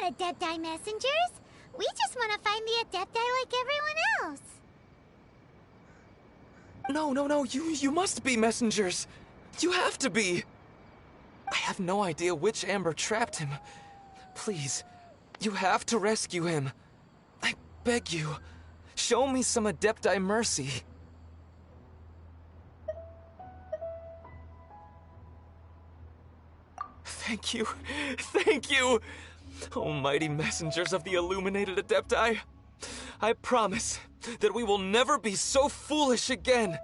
Adepti messengers. We just want to find the Adepti like everyone else. No, you must be messengers. You have to be. I have no idea which Amber trapped him. Please, you have to rescue him. I beg you, show me some Adepti mercy. Thank you. Thank you! Almighty messengers of the illuminated Adepti, I promise that we will never be so foolish again.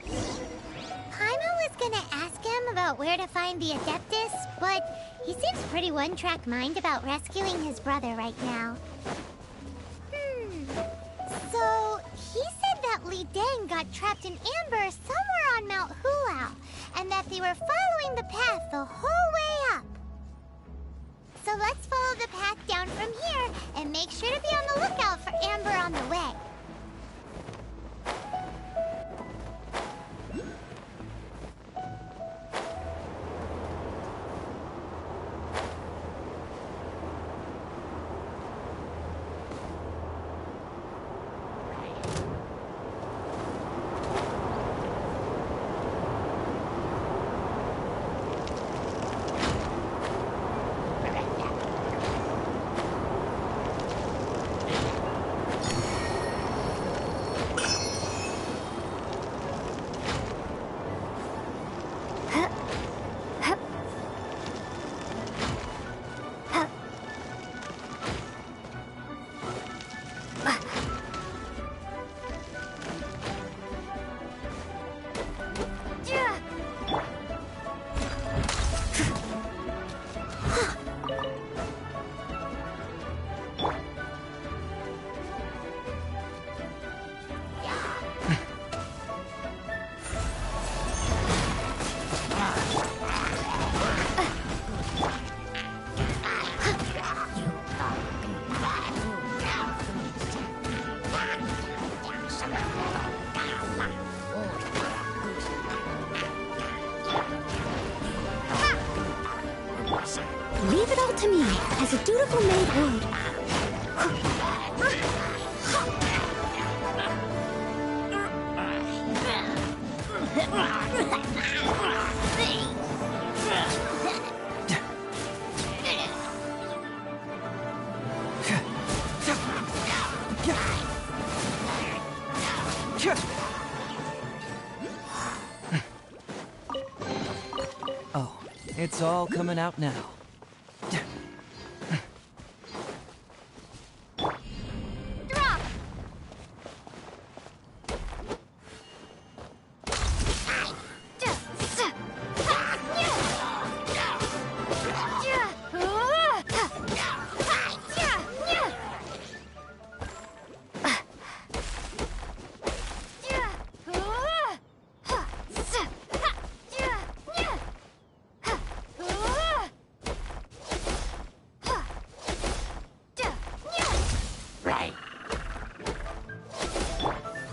Paimon was gonna ask him about where to find the Adeptus, but he seems pretty one-track mind about rescuing his brother right now. So, he said that Li Deng got trapped in Amber somewhere on Mount Hulao, and that they were following the path the whole way up. So let's follow the path down from here and make sure to be on the lookout for Amber on the way. Leave it all to me, as a dutiful maid would. Oh, it's all coming out now.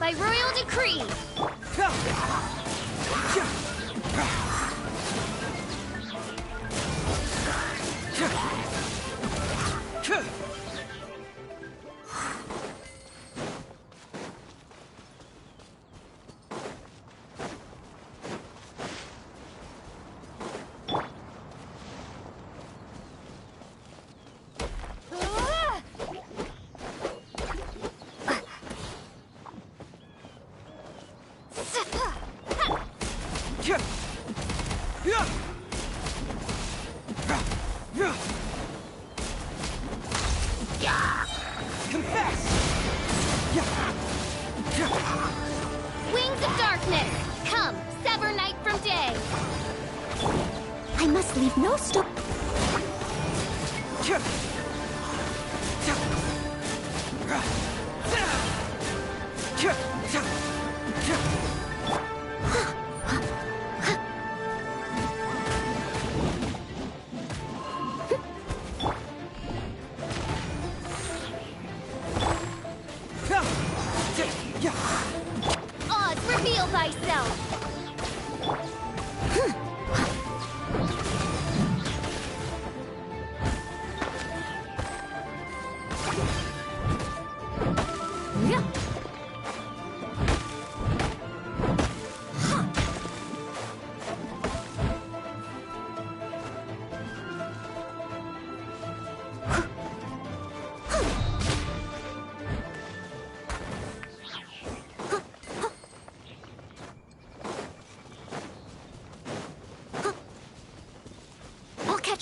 By royal decree! Wings of darkness! Come, sever night from day! I must leave no stone. Oz, reveal thyself!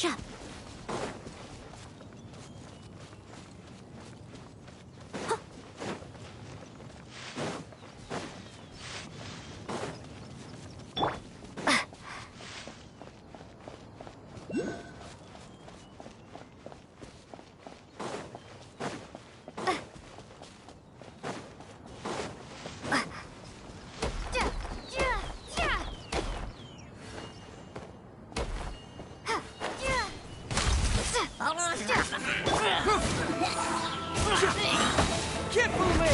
Catch up. Can't fool me!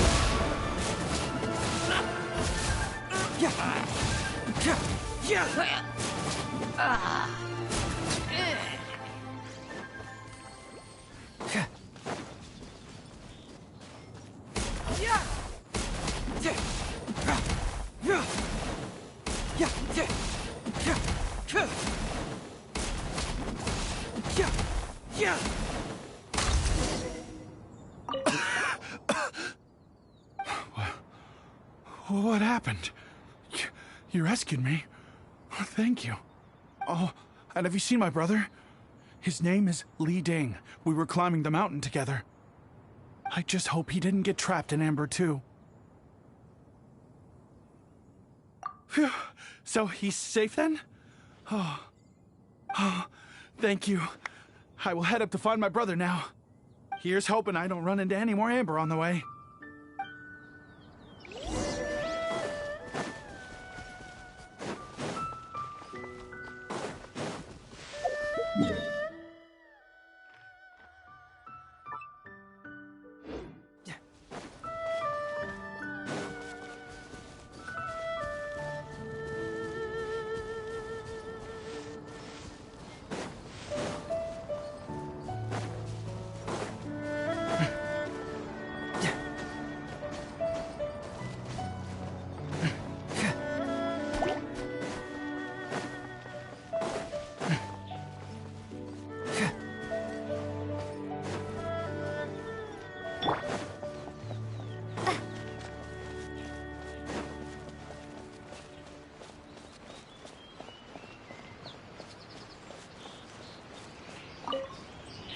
What happened? You rescued me. Thank you. Oh, and have you seen my brother? His name is Li Ding. We were climbing the mountain together. I just hope he didn't get trapped in Amber too. Phew. So he's safe then? Oh, thank you. I will head up to find my brother now. Here's hoping I don't run into any more Amber on the way.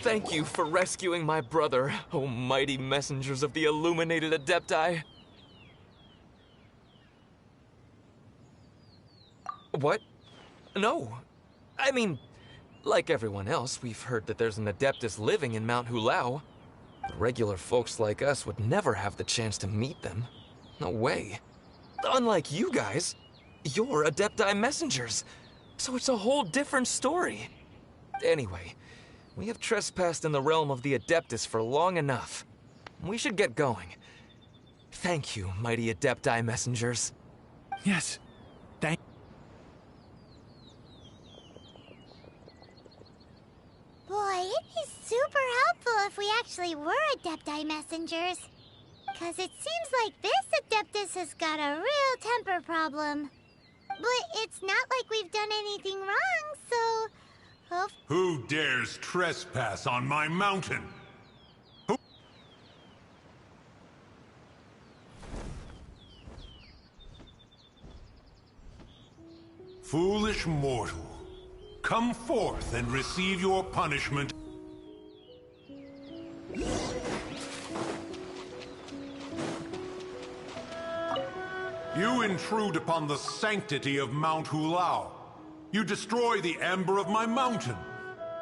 Thank you for rescuing my brother, O mighty messengers of the illuminated Adepti. What? No. I mean, like everyone else, we've heard that there's an Adeptus living in Mount Hulao. But regular folks like us would never have the chance to meet them. No way. Unlike you guys, you're Adepti messengers. So it's a whole different story. Anyway, we have trespassed in the realm of the Adeptus for long enough. We should get going. Thank you, mighty Adepti messengers. Yes. Thank. Boy, it'd be super helpful if we actually were Adepti messengers. Cause it seems like this Adeptus has got a real temper problem. But it's not like we've done anything wrong, so... Who dares trespass on my mountain? Who? Foolish mortal, come forth and receive your punishment. You intrude upon the sanctity of Mount Hulao. You destroy the amber of my mountain,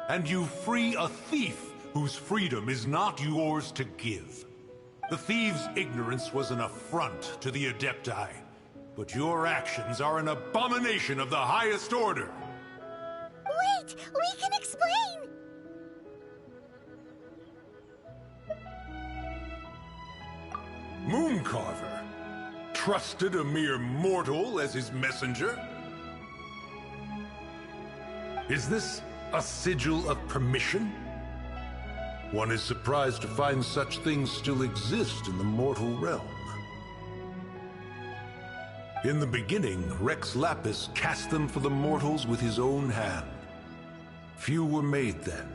and you free a thief whose freedom is not yours to give. The thief's ignorance was an affront to the Adepti, but your actions are an abomination of the highest order. Wait! We can explain! Mooncarver trusted a mere mortal as his messenger? Is this a sigil of permission? One is surprised to find such things still exist in the mortal realm. In the beginning, Rex Lapis cast them for the mortals with his own hand. Few were made then,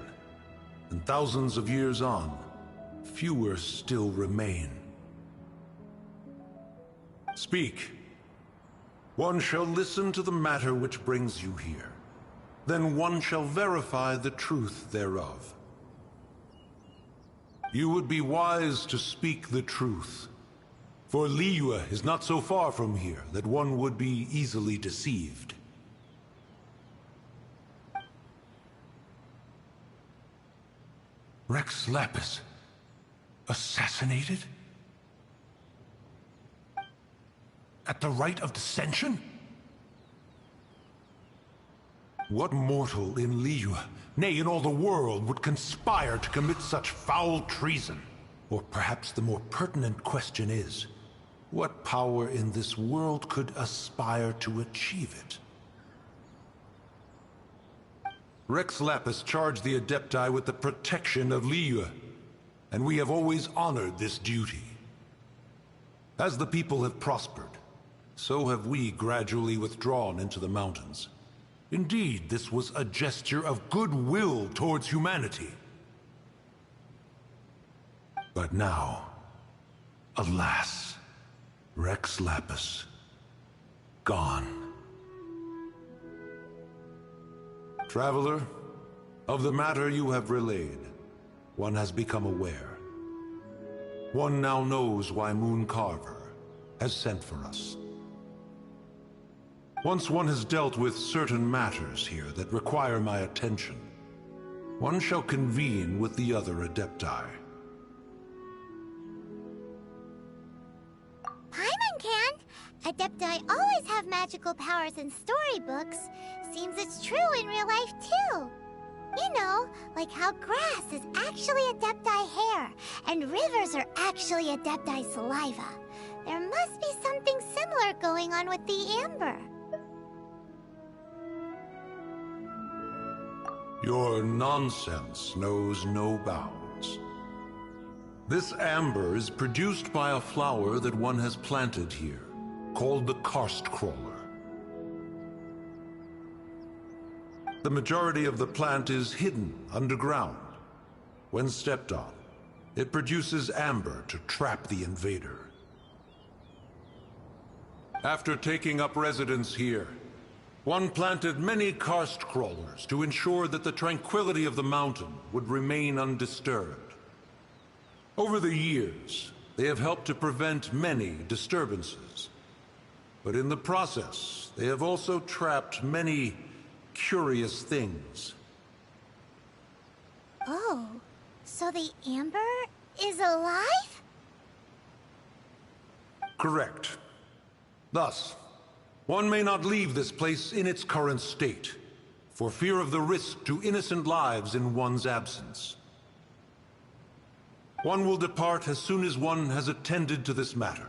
and thousands of years on, fewer still remain. Speak. One shall listen to the matter which brings you here. then one shall verify the truth thereof. You would be wise to speak the truth, for Liyue is not so far from here that one would be easily deceived. Rex Lapis, assassinated? At the rite of dissension? What mortal in Liyue, nay, in all the world, would conspire to commit such foul treason? Or perhaps the more pertinent question is, what power in this world could aspire to achieve it? Rex Lapis charged the Adepti with the protection of Liyue, and we have always honored this duty. As the people have prospered, so have we gradually withdrawn into the mountains. Indeed, this was a gesture of goodwill towards humanity. But now, alas, Rex Lapis, gone. Traveler, of the matter you have relayed, one has become aware. One now knows why Moon Carver has sent for us. Once one has dealt with certain matters here that require my attention, one shall convene with the other Adepti. Paimon can! Adepti always have magical powers in storybooks. Seems it's true in real life, too. You know, like how grass is actually Adepti hair, and rivers are actually Adepti saliva. There must be something similar going on with the amber. Your nonsense knows no bounds. This amber is produced by a flower that one has planted here, called the karst crawler. The majority of the plant is hidden underground. When stepped on, it produces amber to trap the invader. After taking up residence here, one planted many karst crawlers to ensure that the tranquility of the mountain would remain undisturbed. Over the years, they have helped to prevent many disturbances. But in the process, they have also trapped many curious things. Oh, so the amber is alive? Correct. Thus, one may not leave this place in its current state, for fear of the risk to innocent lives in one's absence. One will depart as soon as one has attended to this matter.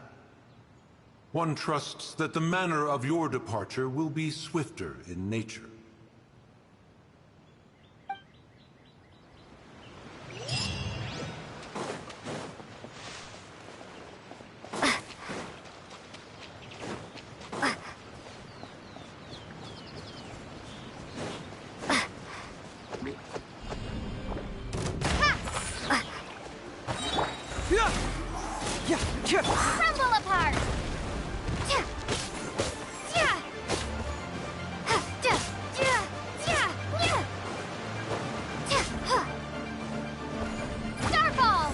One trusts that the manner of your departure will be swifter in nature. Crumble apart! Starfall!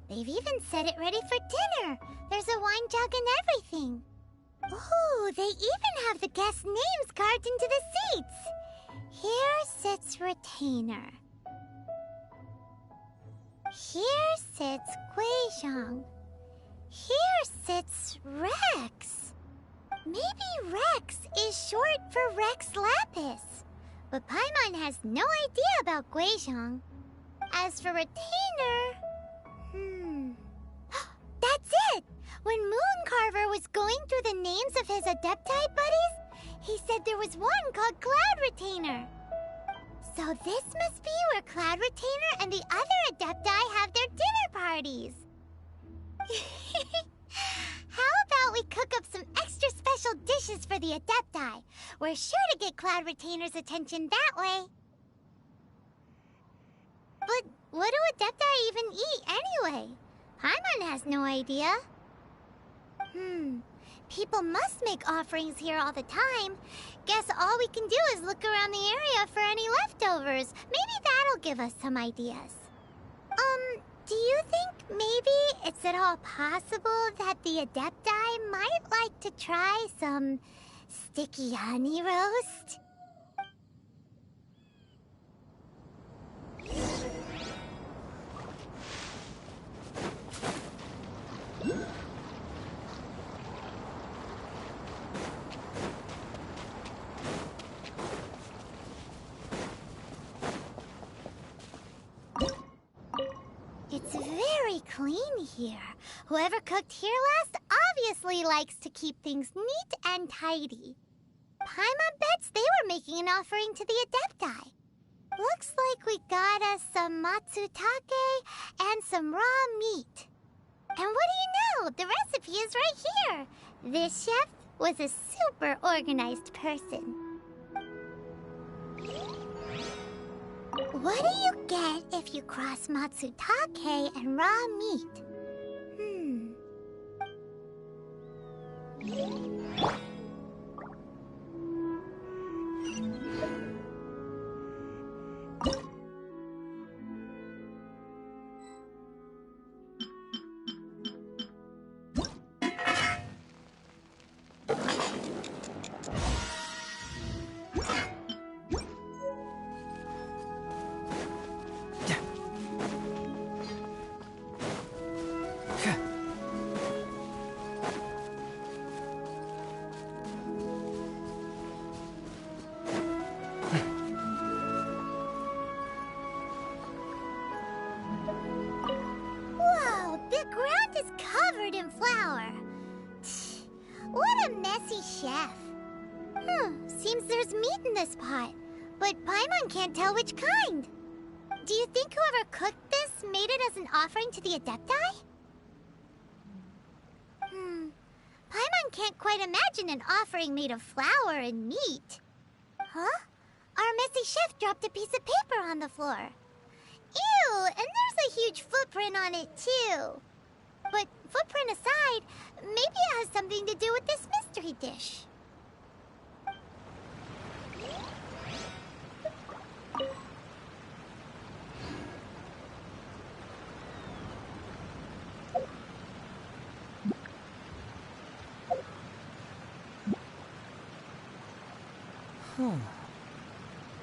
They've even set it ready for dinner. There's a wine jug and everything. Ooh, they even have the guests' names carved into the seats. Here sits Retainer. Here sits Guizhong. Here sits Rex. Maybe Rex is short for Rex Lapis. But Paimon has no idea about Guizhong. As for Retainer... That's it! When Mooncarver was going through the names of his Adepti buddies, he said there was one called Cloud Retainer. So this must be where Cloud Retainer and the other Adepti have their dinner parties. How about we cook up some extra special dishes for the Adepti? We're sure to get Cloud Retainer's attention that way. But what do Adepti even eat anyway? Paimon has no idea. People must make offerings here all the time. Guess all we can do is look around the area for any leftovers. Maybe that'll give us some ideas. Do you think maybe it's at all possible that the Adepti might like to try some sticky honey roast? It's very clean here. Whoever cooked here last obviously likes to keep things neat and tidy. Paimon bets they were making an offering to the Adepti. Looks like we got us some matsutake and some raw meat. And what do you know? The recipe is right here. This chef was a super organized person. What do you get if you cross matsutake and raw meat? What a messy chef. Seems there's meat in this pot, but Paimon can't tell which kind. Do you think whoever cooked this made it as an offering to the Adepti? Paimon can't quite imagine an offering made of flour and meat. Huh? Our messy chef dropped a piece of paper on the floor. Ew, and there's a huge footprint on it too. But footprint aside, maybe it has something to do with this mystery dish.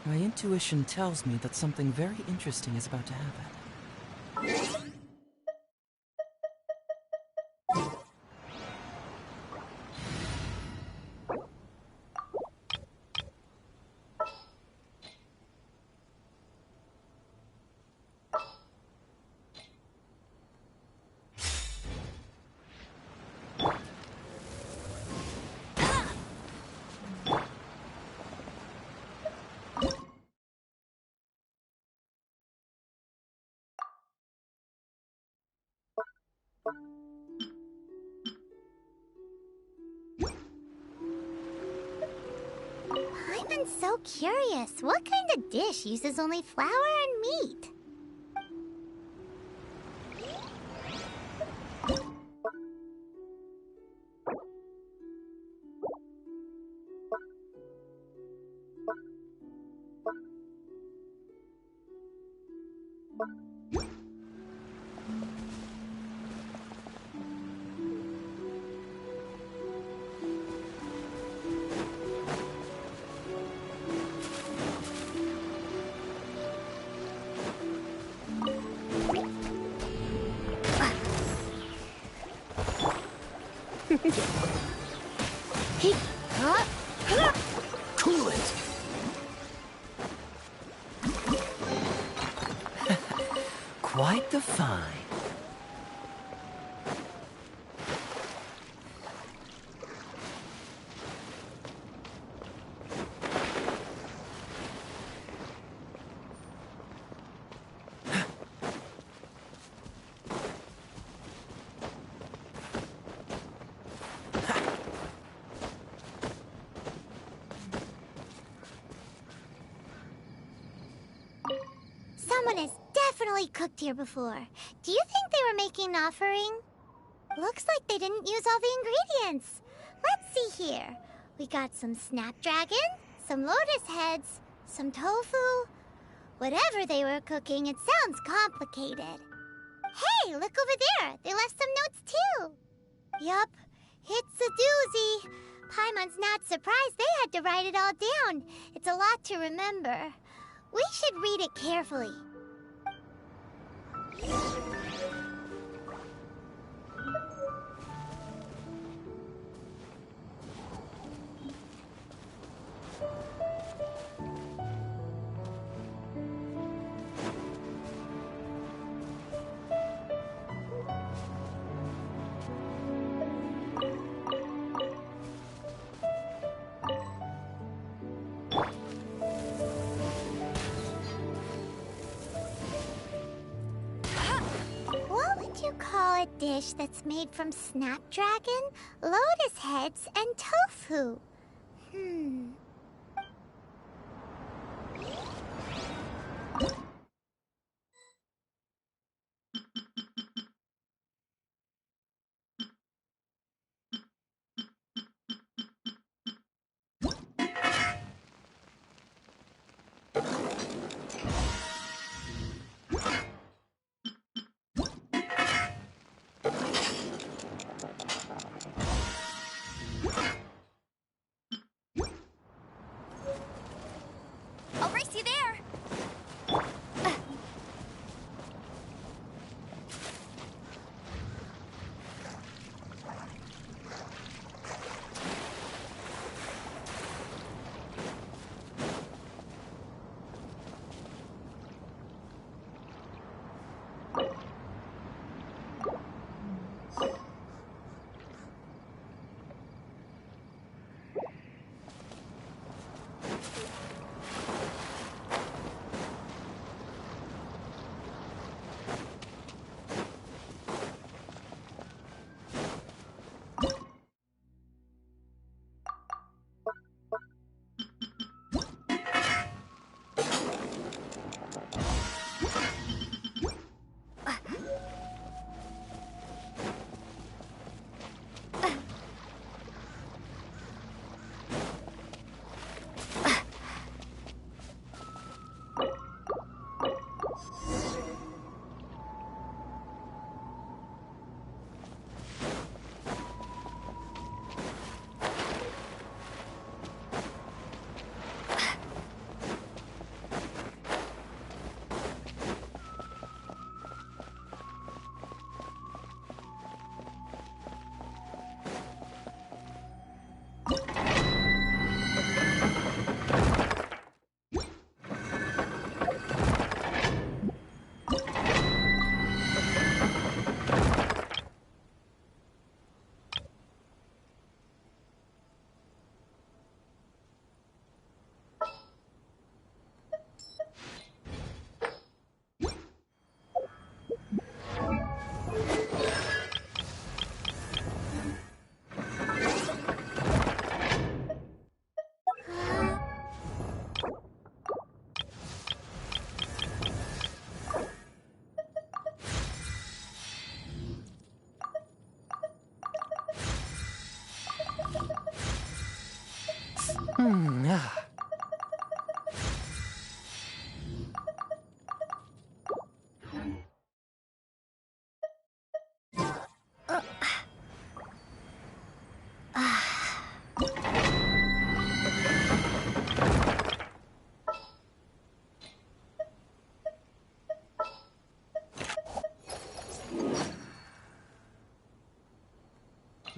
My intuition tells me that something very interesting is about to happen. I'm so curious. What kind of dish uses only flour and meat? Cool it! Quite the find. Someone has definitely cooked here before. Do you think they were making an offering? Looks like they didn't use all the ingredients. Let's see here. We got some snapdragon, some lotus heads, some tofu. Whatever they were cooking, it sounds complicated. Hey, look over there. They left some notes too. Yup, it's a doozy. Paimon's not surprised they had to write it all down. It's a lot to remember. We should read it carefully. What would you call a dish that's made from snapdragon, lotus heads, and tofu? I'll race you there.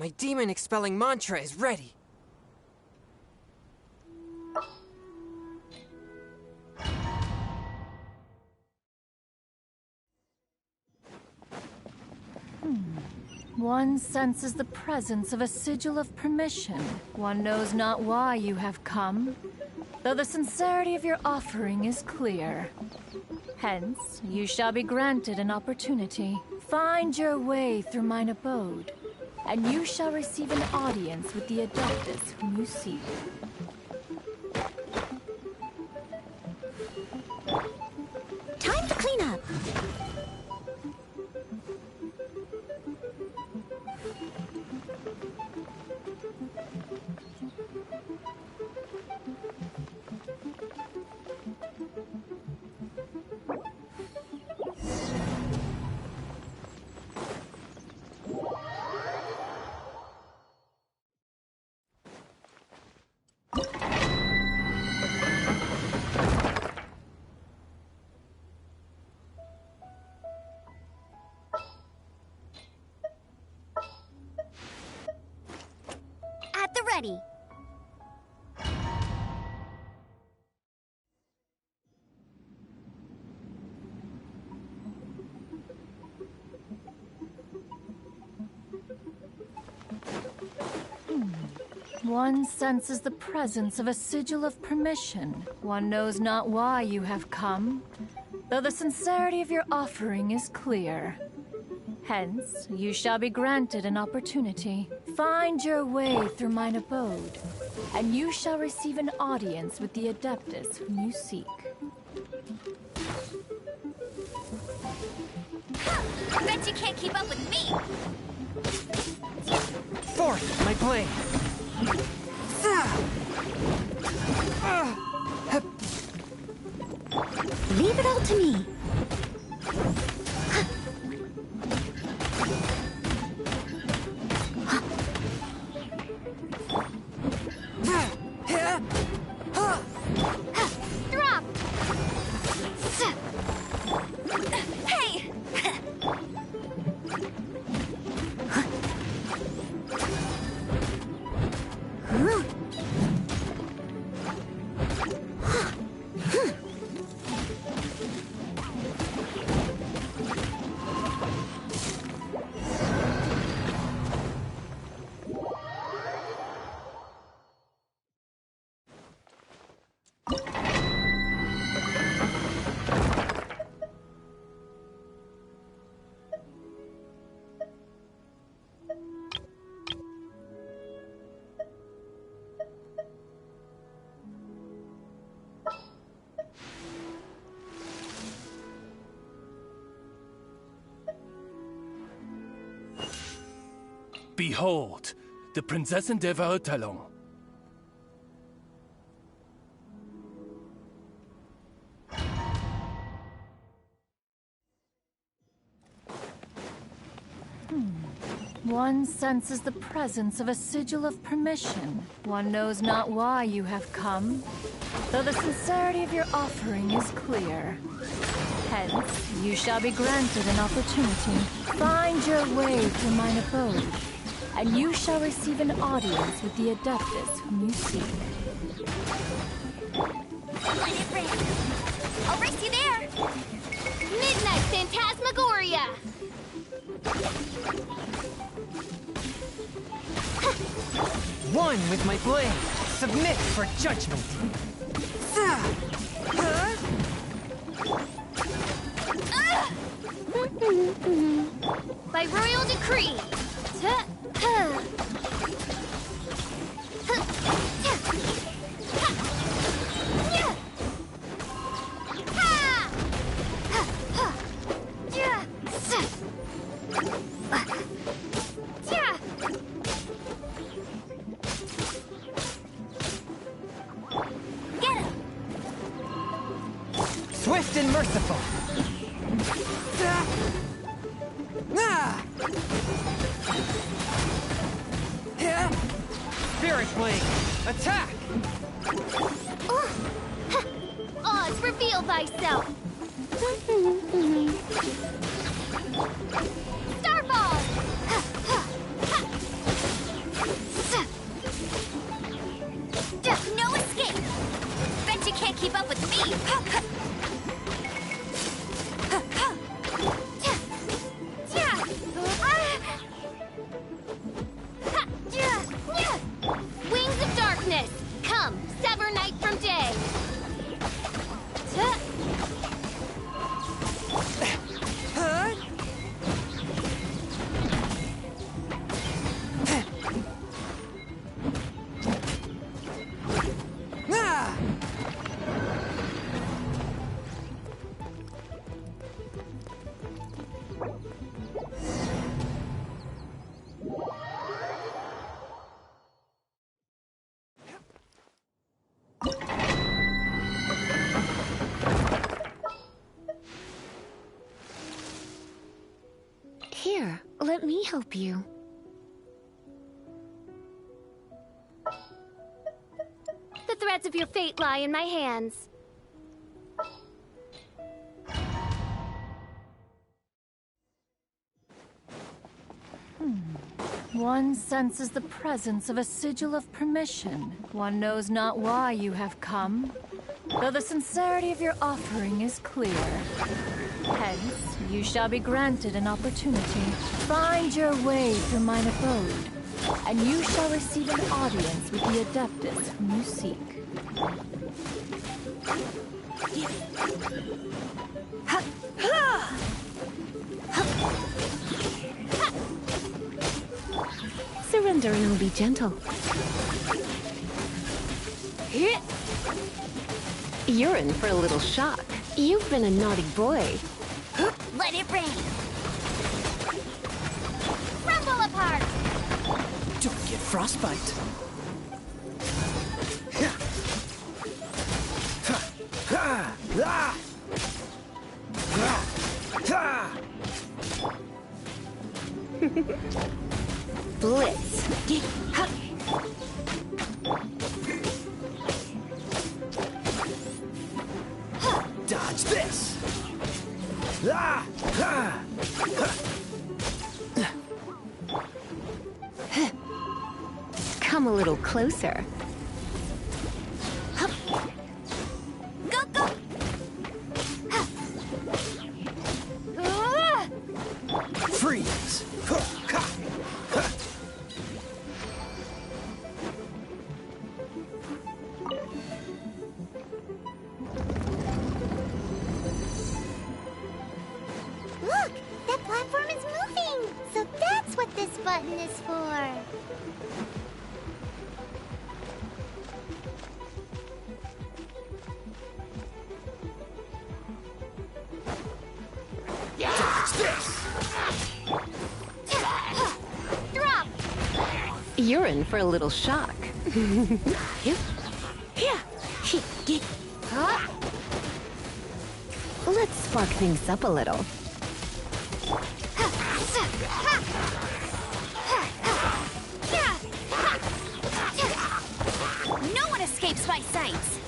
My demon-expelling mantra is ready. One senses the presence of a sigil of permission. One knows not why you have come, though the sincerity of your offering is clear. Hence, you shall be granted an opportunity. Find your way through mine abode, and you shall receive an audience with the Adeptus whom you seek. Time to clean up. At the ready. One senses the presence of a sigil of permission. One knows not why you have come, though the sincerity of your offering is clear. Hence, you shall be granted an opportunity. Find your way through mine abode, and you shall receive an audience with the Adeptus whom you seek. Bet you can't keep up with me! Forth, my blade! Leave it all to me. Drop! Hey! Behold, the Prinzessin der Verurteilung. One senses the presence of a sigil of permission. One knows not why you have come, though the sincerity of your offering is clear. Hence, you shall be granted an opportunity. Find your way through mine abode, and you shall receive an audience with the Adeptus whom you seek. Let it rip. I'll race you there. Midnight Phantasmagoria! One with my blade! Submit for judgment! By royal decree! Swift and merciful! Spirit Blade! Attack! Oz, reveal thyself! Starball! can't keep up with me! Wings of darkness! Come, sever night from day! Here, let me help you. The threads of your fate lie in my hands. One senses the presence of a sigil of permission. One knows not why you have come, though the sincerity of your offering is clear. Hence, you shall be granted an opportunity. Find your way through mine abode, and you shall receive an audience with the Adeptus whom you seek. Surrender and I'll be gentle. You're in for a little shock. You've been a naughty boy. Let it rain! Rumble apart! Don't get frostbite. Blitz. Dodge this. Come a little closer. Go, go! Freeze. Look! That platform is moving! So that's what this button is for! Drop! You're in for a little shock. Let's spark things up a little. No one escapes my sights!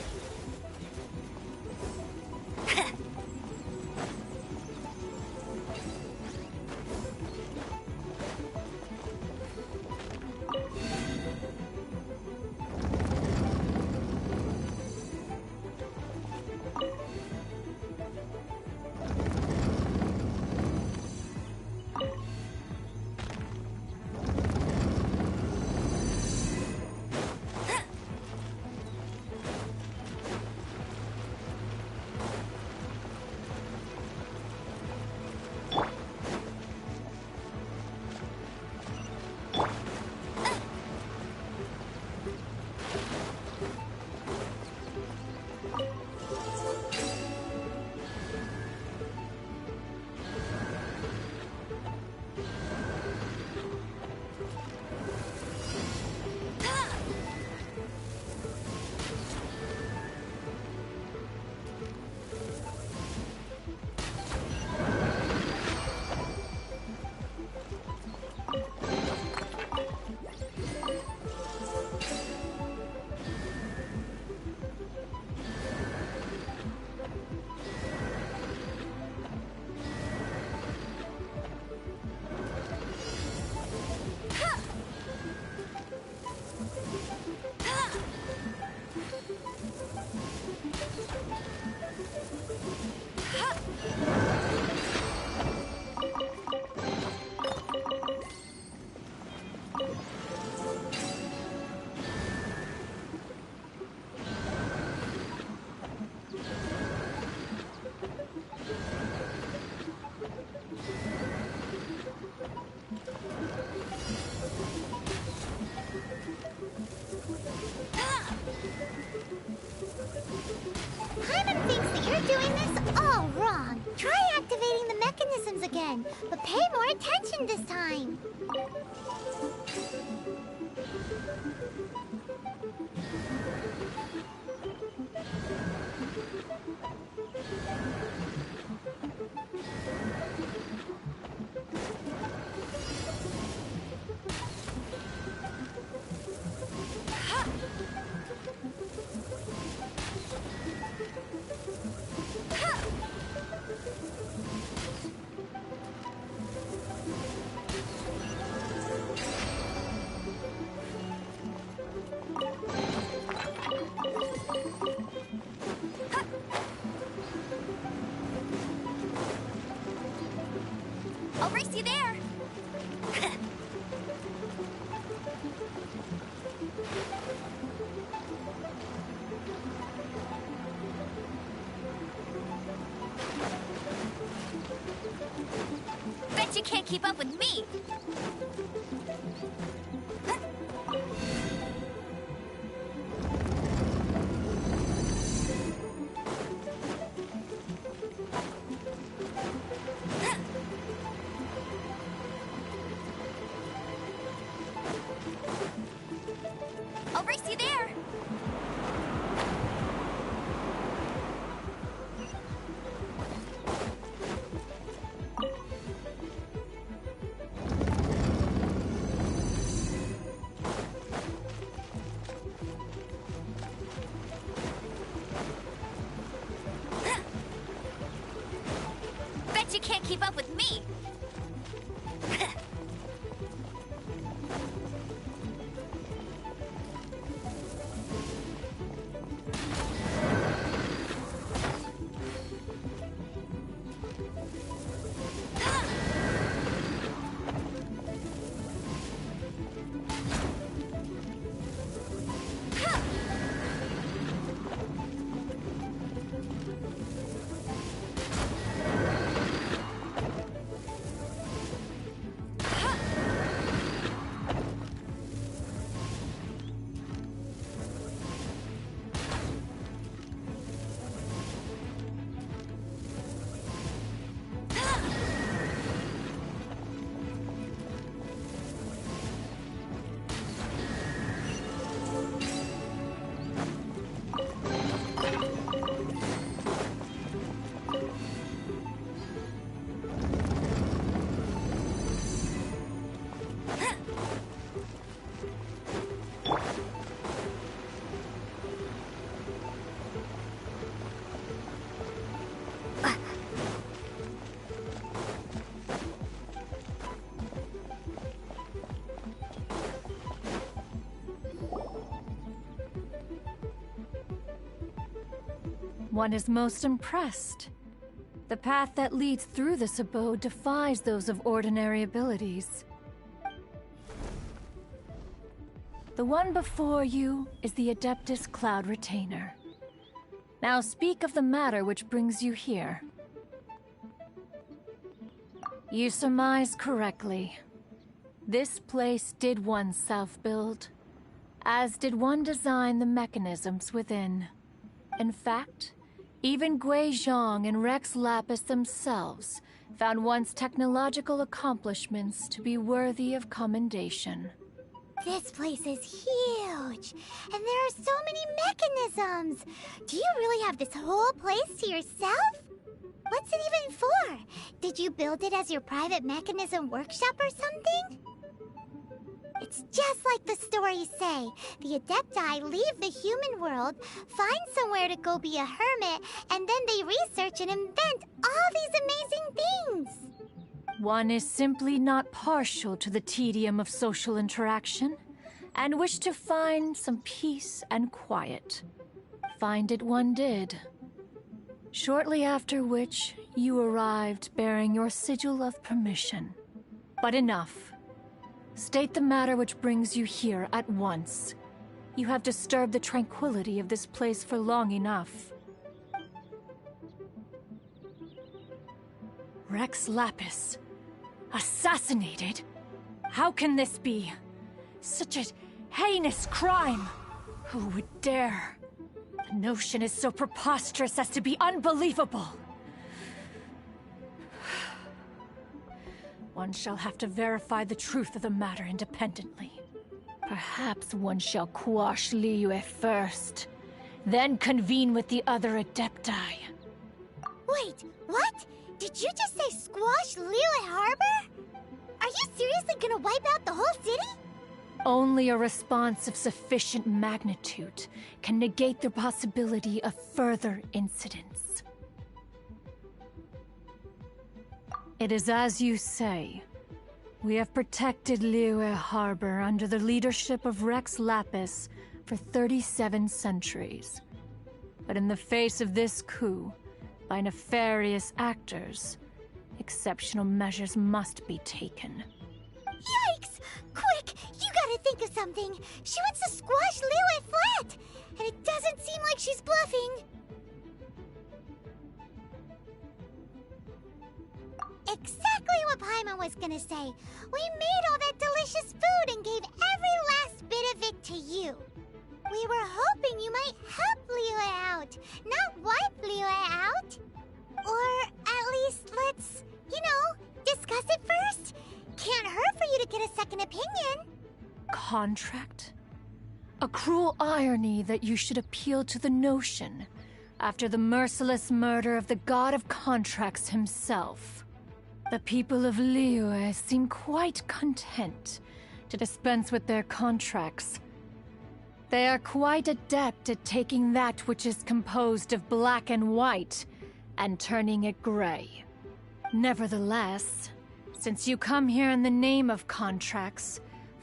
Try activating the mechanisms again, but pay more attention this time. I'll race you there! Bet you can't keep up with me! I'll race you there! Bet you can't keep up with me! One is most impressed. The path that leads through this abode defies those of ordinary abilities. The one before you is the Adeptus Cloud Retainer. Now speak of the matter which brings you here. You surmise correctly. This place did one self-build, as did one design the mechanisms within. In fact, even Gui Zhang and Rex Lapis themselves found one's technological accomplishments to be worthy of commendation. This place is huge, and there are so many mechanisms. Do you really have this whole place to yourself? What's it even for? Did you build it as your private mechanism workshop or something? It's just like the stories say. The Adepti leave the human world, find somewhere to go be a hermit, and then they research and invent all these amazing things. One is simply not partial to the tedium of social interaction, and wished to find some peace and quiet. Find it one did. Shortly after which, you arrived bearing your sigil of permission. But enough. State the matter which brings you here at once. You have disturbed the tranquility of this place for long enough. Rex Lapis. Assassinated? How can this be? Such a heinous crime! Who would dare? The notion is so preposterous as to be unbelievable. one shall have to verify the truth of the matter independently. Perhaps one shall quash Liyue first, then convene with the other Adepti. Wait, what? Did you just say squash Liyue Harbor? Are you seriously gonna wipe out the whole city? Only a response of sufficient magnitude can negate the possibility of further incidents. It is as you say. We have protected Liyue Harbor under the leadership of Rex Lapis for 37 centuries. But in the face of this coup, by nefarious actors, exceptional measures must be taken. Yikes! Quick, you gotta think of something. She wants to squash Liyue flat, and it doesn't seem like she's bluffing. Exactly what Paimon was gonna say. We made all that delicious food and gave every last bit of it to you. We were hoping you might help Liyue out, not wipe Liyue out. Or at least let's, discuss it first. Can't hurt for you to get a second opinion. Contract? A cruel irony that you should appeal to the notion after the merciless murder of the god of contracts himself. The people of Liyue seem quite content to dispense with their contracts. They are quite adept at taking that which is composed of black and white and turning it gray. Nevertheless, since you come here in the name of contracts,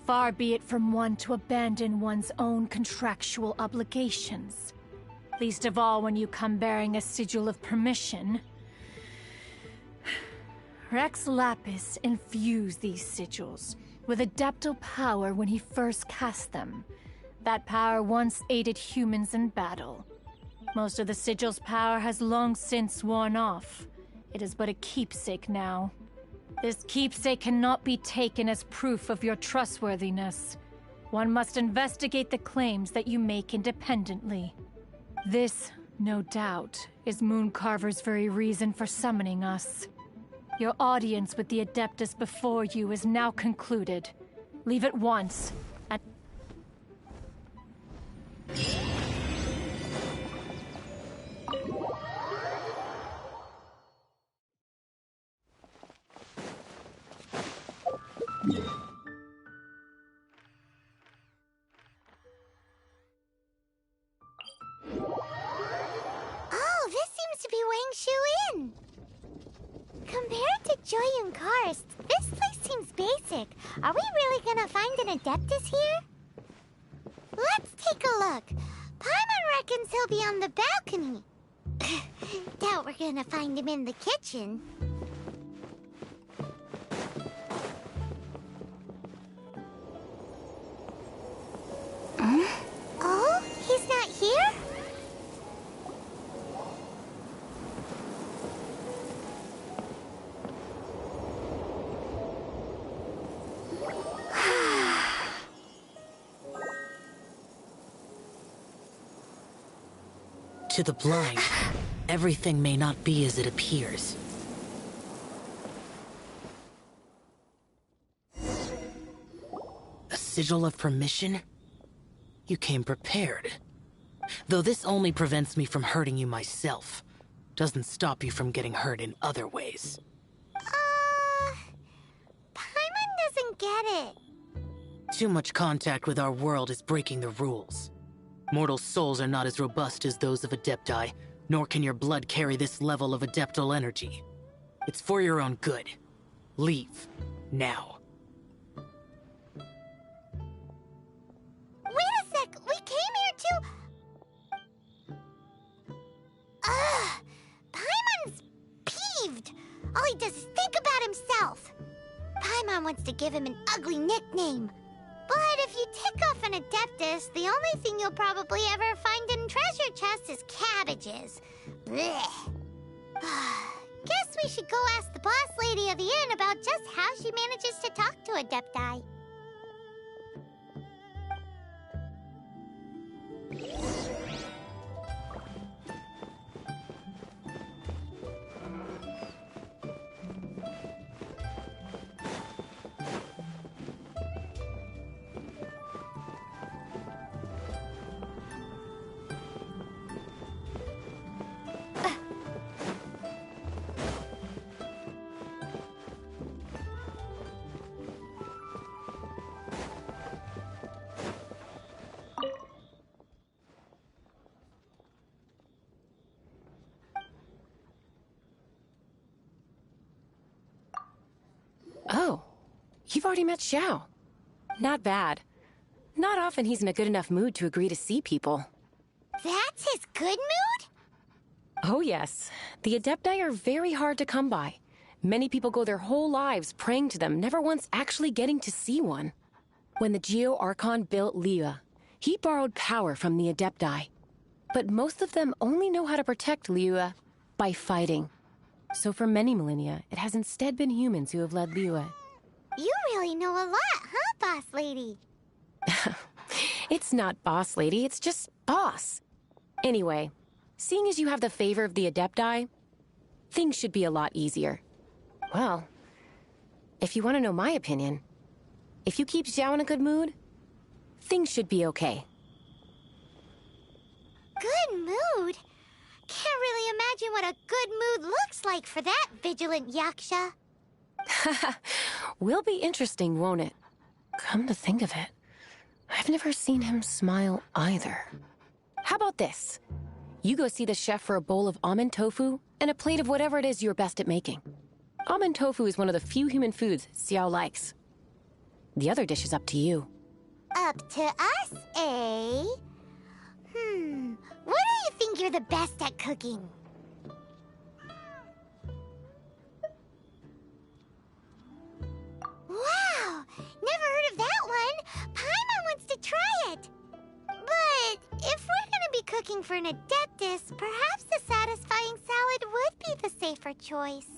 far be it from one to abandon one's own contractual obligations. Least of all when you come bearing a sigil of permission. Rex Lapis infused these sigils with adeptal power when he first cast them. That power once aided humans in battle. Most of the sigil's power has long since worn off. It is but a keepsake now. This keepsake cannot be taken as proof of your trustworthiness. One must investigate the claims that you make independently. This, no doubt, is Mooncarver's very reason for summoning us. Your audience with the Adeptus before you is now concluded. Leave at once, and... Oh, this seems to be Wang Shu Inn. Compared to Joyun Karst, this place seems basic. Are we really gonna find an Adeptus here? Let's take a look. Paimon reckons he'll be on the balcony. Doubt we're gonna find him in the kitchen. Oh, he's not here? To the blind, everything may not be as it appears. A sigil of permission? You came prepared. Though this only prevents me from hurting you myself, doesn't stop you from getting hurt in other ways. Paimon doesn't get it. Too much contact with our world is breaking the rules. Mortal souls are not as robust as those of Adepti, nor can your blood carry this level of adeptal energy. It's for your own good. Leave. Now. Wait a sec! We came here to... Paimon's peeved! All he does is think about himself! Paimon wants to give him an ugly nickname. But if you tick off an Adeptus, the only thing you'll probably ever find in treasure chests is cabbages. Blech. Guess we should go ask the boss lady of the inn about just how she manages to talk to Adepti. You've already met Xiao. Not bad. Not often he's in a good enough mood to agree to see people. That's his good mood? Oh yes. The Adepti are very hard to come by. Many people go their whole lives praying to them, never once actually getting to see one. When the Geo Archon built Liyue, he borrowed power from the Adepti. But most of them only know how to protect Liyue by fighting. So for many millennia, it has instead been humans who have led Liyue. You really know a lot, huh, boss lady? It's not boss lady, it's just boss. Anyway, seeing as you have the favor of the Adepti, things should be a lot easier. Well, if you want to know my opinion, if you keep Xiao in a good mood, things should be okay. Good mood? Can't really imagine what a good mood looks like for that vigilant yaksha. Will be interesting, won't it? Come to think of it, I've never seen him smile either. How about this? You go see the chef for a bowl of almond tofu and a plate of whatever it is you're best at making. Almond tofu is one of the few human foods Xiao likes. The other dish is up to you. Up to us, eh? What do you think you're the best at cooking? Wow! Never heard of that one! Paimon wants to try it! But if we're gonna be cooking for an Adeptus, perhaps the satisfying salad would be the safer choice.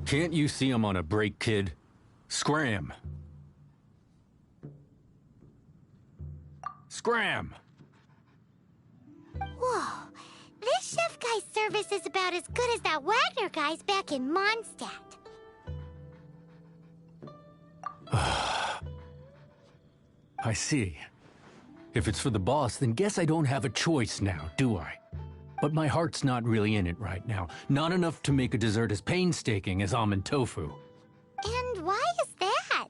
Can't you see I'm on a break, kid? Scram! Scram! Whoa, this chef guy's service is about as good as that Wagner guy's back in Mondstadt. I see. If it's for the boss, then guess I don't have a choice now, do I? But my heart's not really in it right now. Not enough to make a dessert as painstaking as almond tofu. And why is that?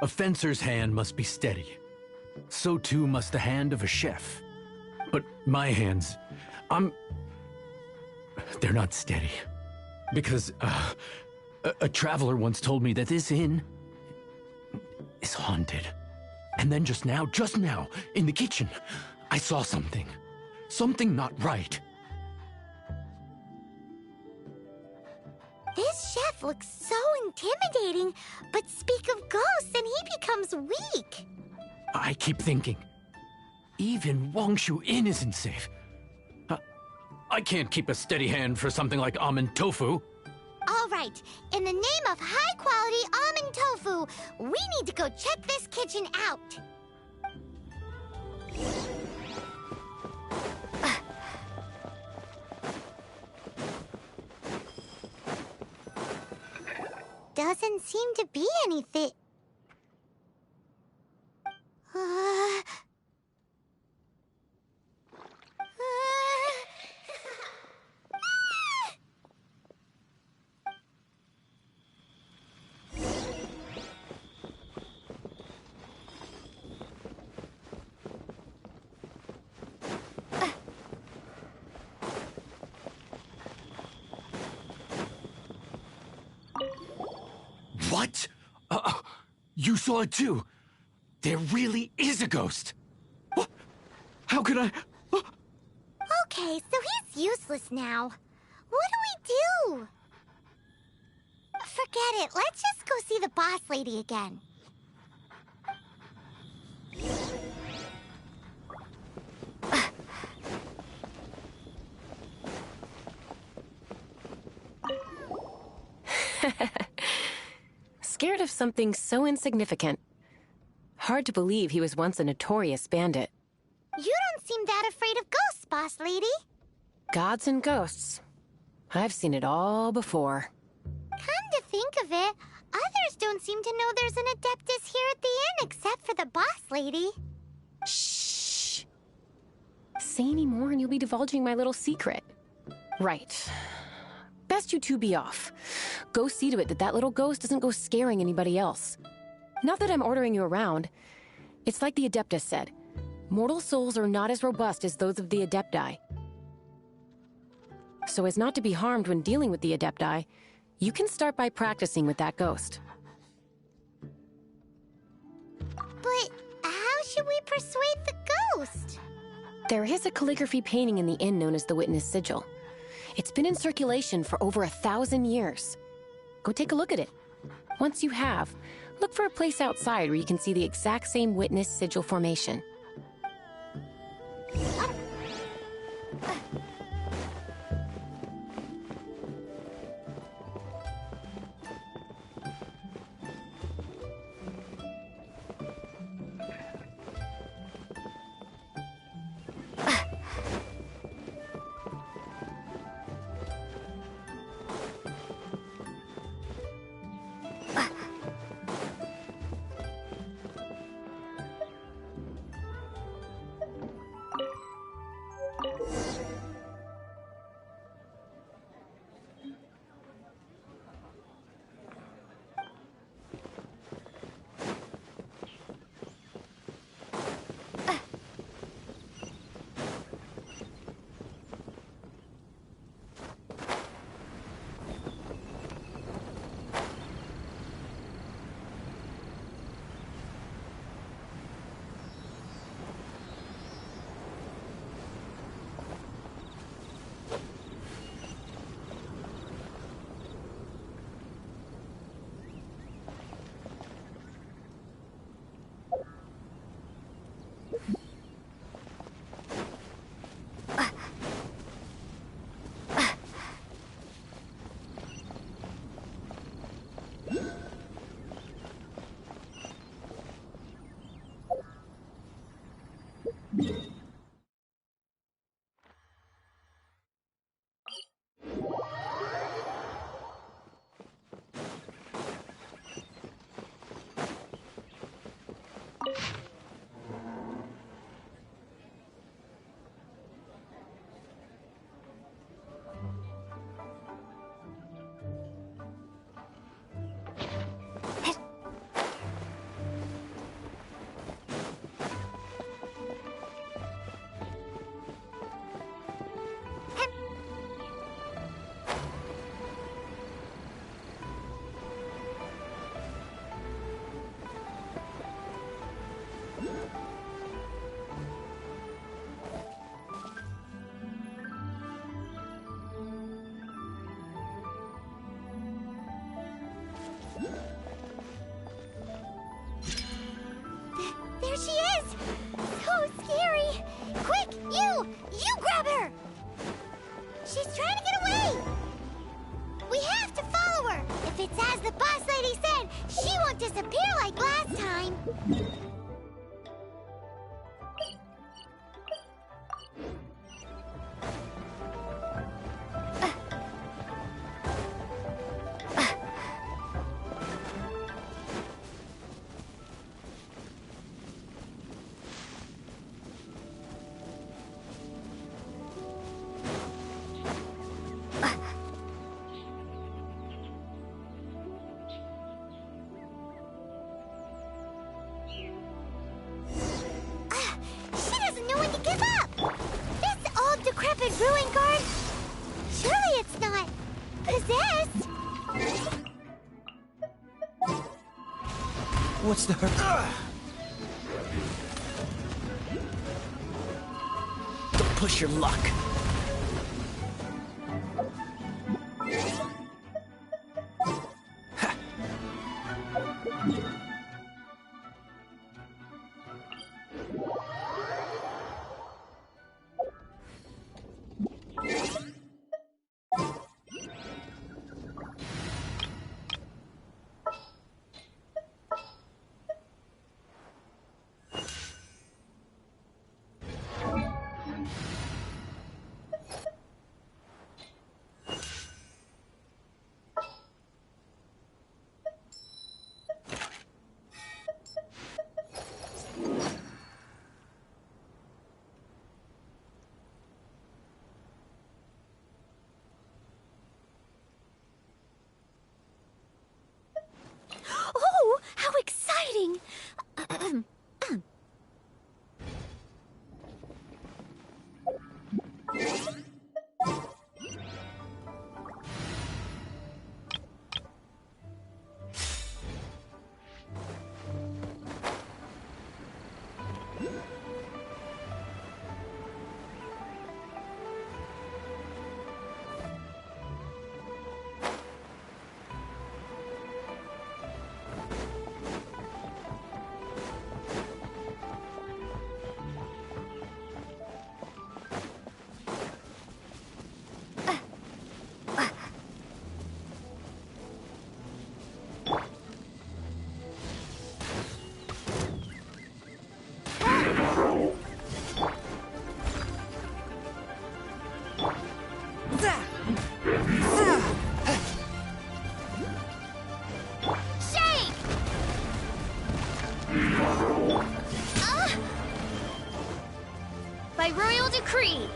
A fencer's hand must be steady. So too must the hand of a chef. But my hands, they're not steady. Because, a traveler once told me that this inn is haunted. And then just now, in the kitchen, I saw something. Something not right. This chef looks so intimidating, but speak of ghosts and he becomes weak. I keep thinking, Even Wangshu Inn isn't safe. I can't keep a steady hand for something like almond tofu. All right, in the name of high-quality almond tofu, we need to go check this kitchen out. Doesn't seem to be anything. What? You saw it too? There really is a ghost! What? How could I... Okay, so he's useless now. What do we do? Forget it. Let's just go see the boss lady again. Scared of something so insignificant. Hard to believe he was once a notorious bandit. You don't seem that afraid of ghosts, boss lady. Gods and ghosts. I've seen it all before. Come to think of it, others don't seem to know there's an Adeptus here at the inn except for the boss lady. Shh. Say any more and you'll be divulging my little secret. Right. Best you two be off. Go see to it that that little ghost doesn't go scaring anybody else. Not that I'm ordering you around. It's like the Adeptus said. Mortal souls are not as robust as those of the Adepti. So as not to be harmed when dealing with the Adepti, you can start by practicing with that ghost. But how should we persuade the ghost? There is a calligraphy painting in the inn known as the Witness Sigil. It's been in circulation for over 1,000 years. Go take a look at it. Once you have, look for a place outside where you can see the exact same Witness Sigil formation. won't disappear like last time. Ruin guard? Surely it's not possessed. What's the hurt? Don't push your luck. Oh, how exciting! By royal decree.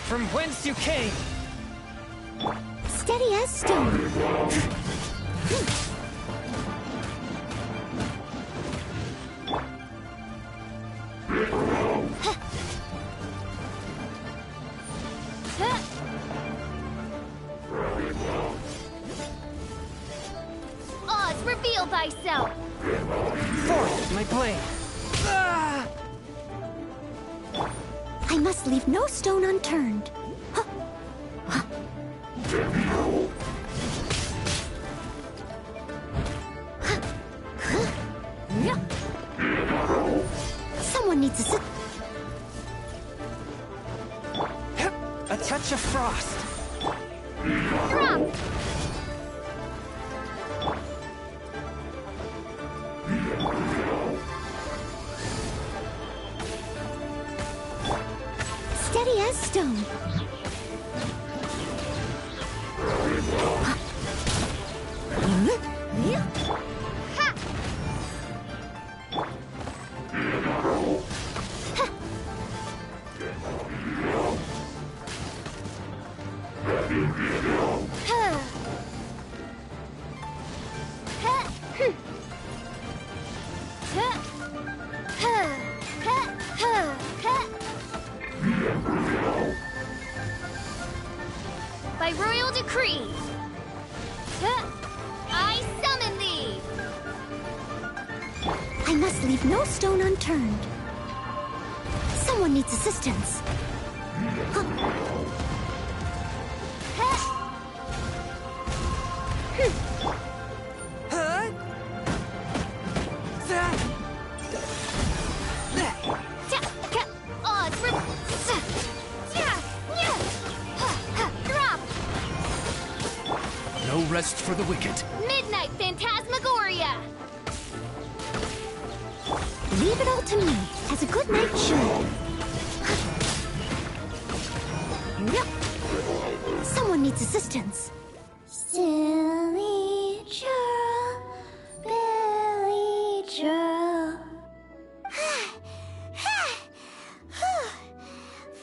From whence you came. Steady as stone. Oz, reveal thyself. Forth, my blade. Ah! I must leave no stone unturned. Someone needs to A touch of frost. Drop. steady as stone. By royal decree, I summon thee! I must leave no stone unturned. Someone needs assistance. Drop! No rest for the wicked. Midnight Phantasmagoria! Leave it all to me, as a good knight should. Yep. Someone needs assistance. Silly churl, Billy churl.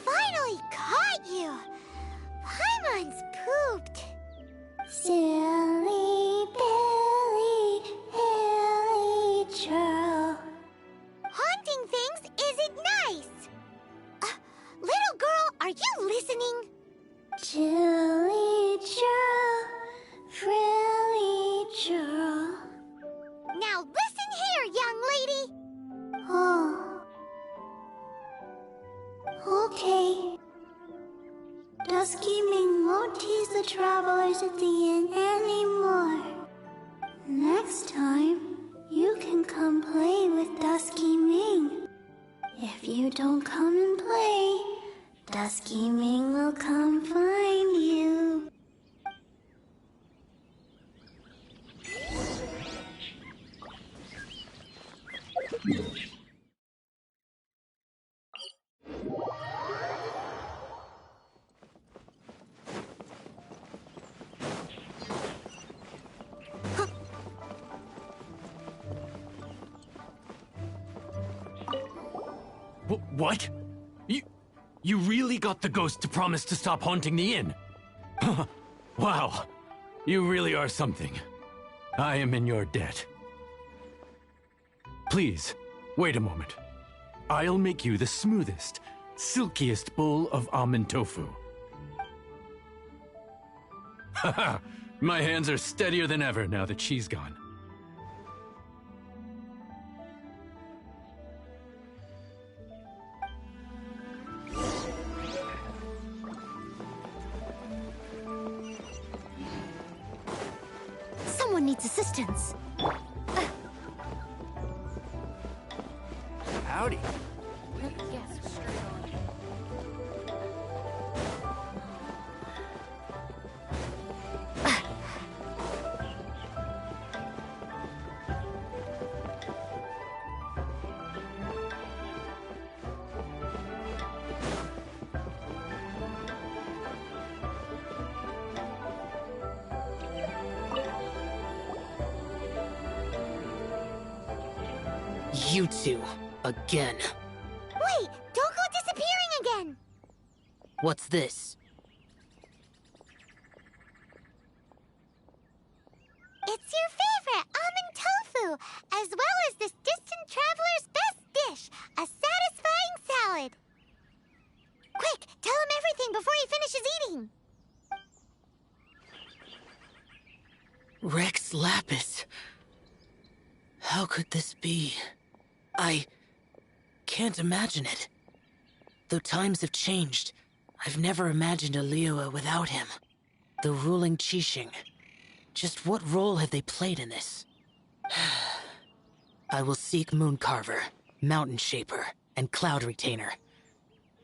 Finally caught you. Paimon's pooped. Silly Billy, Billy churl. Haunting things isn't nice. Little girl, are you listening? Chilly churl, frilly churl. Now listen here, young lady. Oh. Okay. Dusky Ming won't tease the travelers at the inn anymore. Next time, you can come play with Dusky Ming. If you don't come and play, Dusky Ming will come find you. What? You really got the ghost to promise to stop haunting the inn? Wow, you really are something. I am in your debt. Please, wait a moment. I'll make you the smoothest, silkiest bowl of almond tofu. Haha, my hands are steadier than ever now that she's gone. Someone needs assistance. Howdy. You two, again. Wait, don't go disappearing again. What's this? It's your favorite almond tofu, as well as this distant traveler's best dish, a satisfying salad. Quick, tell him everything before he finishes eating. Rex Lapis. How could this be? I can't imagine it. Though times have changed, I've never imagined a Liyue without him. The ruling Qixing. Just what role have they played in this? I will seek Mooncarver, Mountain Shaper, and Cloud Retainer.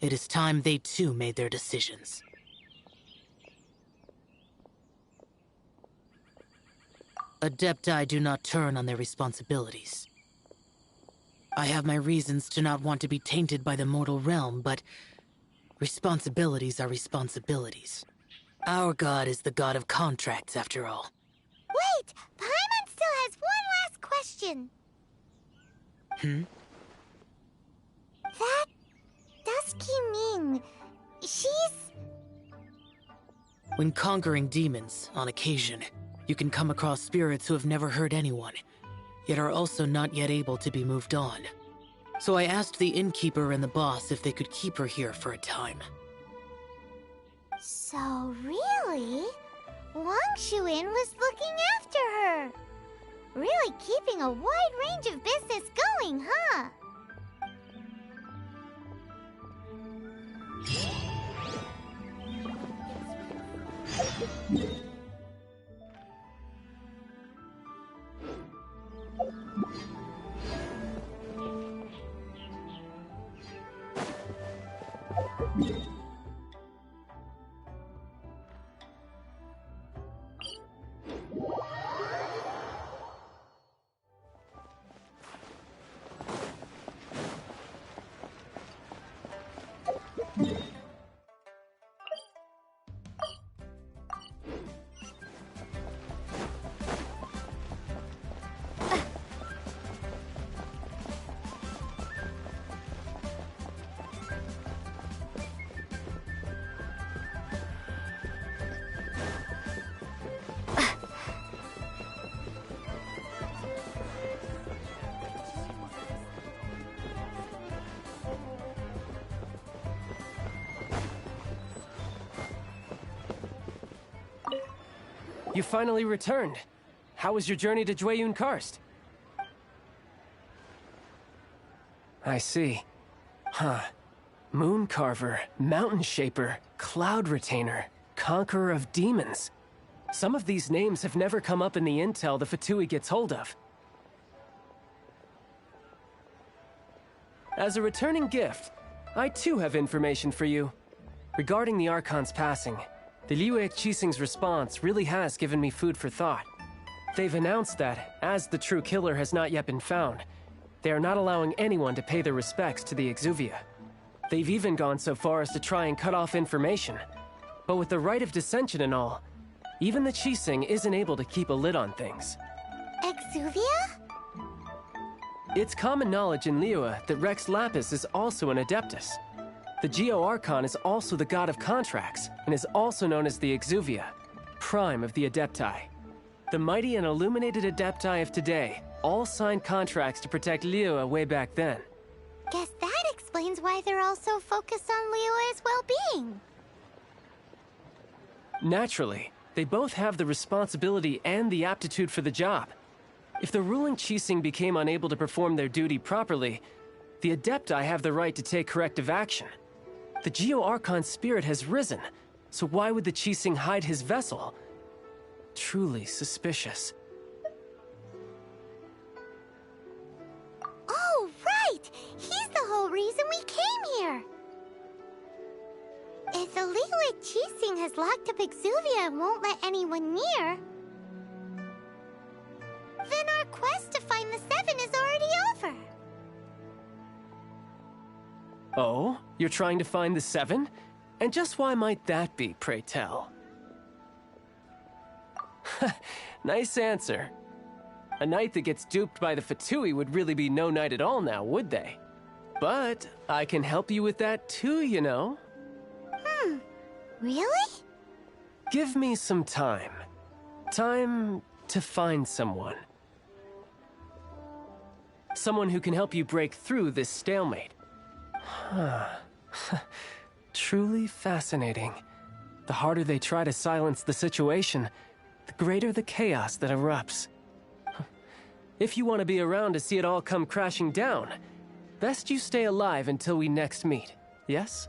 It is time they too made their decisions. Adepti do not turn on their responsibilities. I have my reasons to not want to be tainted by the mortal realm, but responsibilities are responsibilities. Our god is the god of contracts, after all. Wait, Paimon still has one last question. That Dusky Ming, she's... When conquering demons, on occasion, you can come across spirits who have never hurt anyone, yet are also not yet able to be moved on. So I asked the innkeeper and the boss if they could keep her here for a time. So really, Wangshu Inn was looking after her. Really keeping a wide range of business going, huh? you finally returned. How was your journey to Jueyun Karst? I see. Huh. Moon Carver, Mountain Shaper, Cloud Retainer, Conqueror of Demons. Some of these names have never come up in the intel the Fatui gets hold of. As a returning gift, I too have information for you. Regarding the Archon's passing, the Liyue Qixing's response really has given me food for thought. They've announced that, as the true killer has not yet been found, they are not allowing anyone to pay their respects to the Exuvia. They've even gone so far as to try and cut off information. But with the right of dissension and all, even the Qixing isn't able to keep a lid on things. Exuvia? It's common knowledge in Liyue that Rex Lapis is also an Adeptus. The Geo-Archon is also the god of contracts, and is also known as the Exuvia, prime of the Adepti. The mighty and illuminated Adepti of today all signed contracts to protect Liyue way back then. Guess that explains why they're all so focused on Liyue's well-being. Naturally, they both have the responsibility and the aptitude for the job. If the ruling Qixing became unable to perform their duty properly, the Adepti have the right to take corrective action. The Geo-Archon's spirit has risen, so why would the Qixing hide his vessel? Truly suspicious. Oh, right! He's the whole reason we came here! If the Liyue Qixing has locked up Exuvia and won't let anyone near, then our quest to find the Seven is already over. Oh? You're trying to find the Seven? And just why might that be, pray tell? Nice answer. A knight that gets duped by the Fatui would really be no knight at all now, would they? But I can help you with that too, you know. Really? Give me some time. Time to find someone. Someone who can help you break through this stalemate. Truly fascinating. The harder they try to silence the situation, the greater the chaos that erupts. If you want to be around to see it all come crashing down, best you stay alive until we next meet, yes?